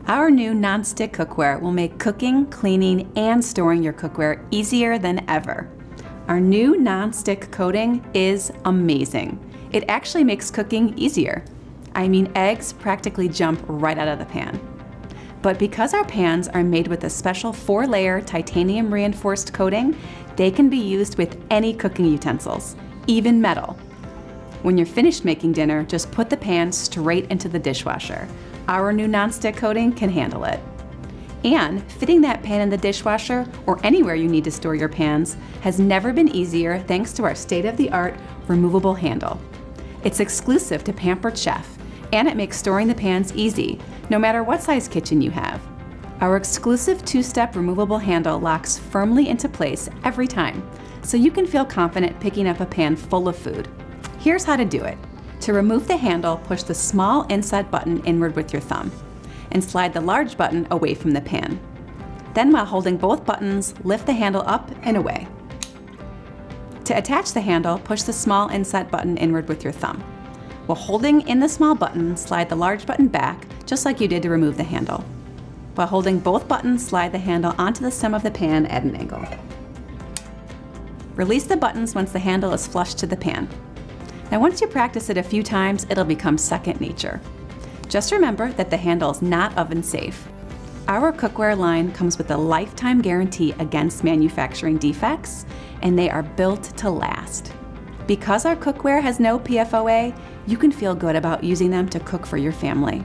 Our new nonstick cookware will make cooking, cleaning, and storing your cookware easier than ever. Our new nonstick coating is amazing. It actually makes cooking easier. I mean, eggs practically jump right out of the pan. But because our pans are made with a special 4-layer titanium reinforced coating, they can be used with any cooking utensils, even metal. When you're finished making dinner, just put the pan straight into the dishwasher. Our new nonstick coating can handle it. And fitting that pan in the dishwasher or anywhere you need to store your pans has never been easier thanks to our state-of-the-art removable handle. It's exclusive to Pampered Chef, and it makes storing the pans easy, no matter what size kitchen you have. Our exclusive 2-step removable handle locks firmly into place every time, so you can feel confident picking up a pan full of food. Here's how to do it. To remove the handle, push the small inset button inward with your thumb, and slide the large button away from the pan. Then, while holding both buttons, lift the handle up and away. To attach the handle, push the small inset button inward with your thumb. While holding in the small button, slide the large button back, just like you did to remove the handle. While holding both buttons, slide the handle onto the stem of the pan at an angle. Release the buttons once the handle is flush to the pan. Now, once you practice it a few times, it'll become second nature. Just remember that the handle is not oven safe. Our cookware line comes with a lifetime guarantee against manufacturing defects, and they are built to last. Because our cookware has no PFOA, you can feel good about using them to cook for your family.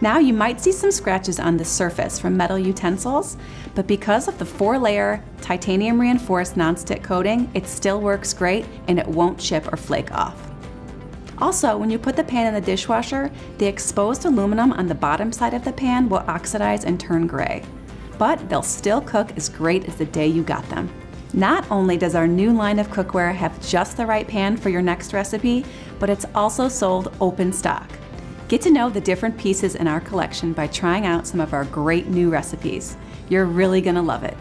Now, you might see some scratches on the surface from metal utensils, but because of the 4-layer titanium reinforced nonstick coating, it still works great and it won't chip or flake off. Also, when you put the pan in the dishwasher, the exposed aluminum on the bottom side of the pan will oxidize and turn gray, but they'll still cook as great as the day you got them. Not only does our new line of cookware have just the right pan for your next recipe, but it's also sold open stock. Get to know the different pieces in our collection by trying out some of our great new recipes. You're really gonna love it.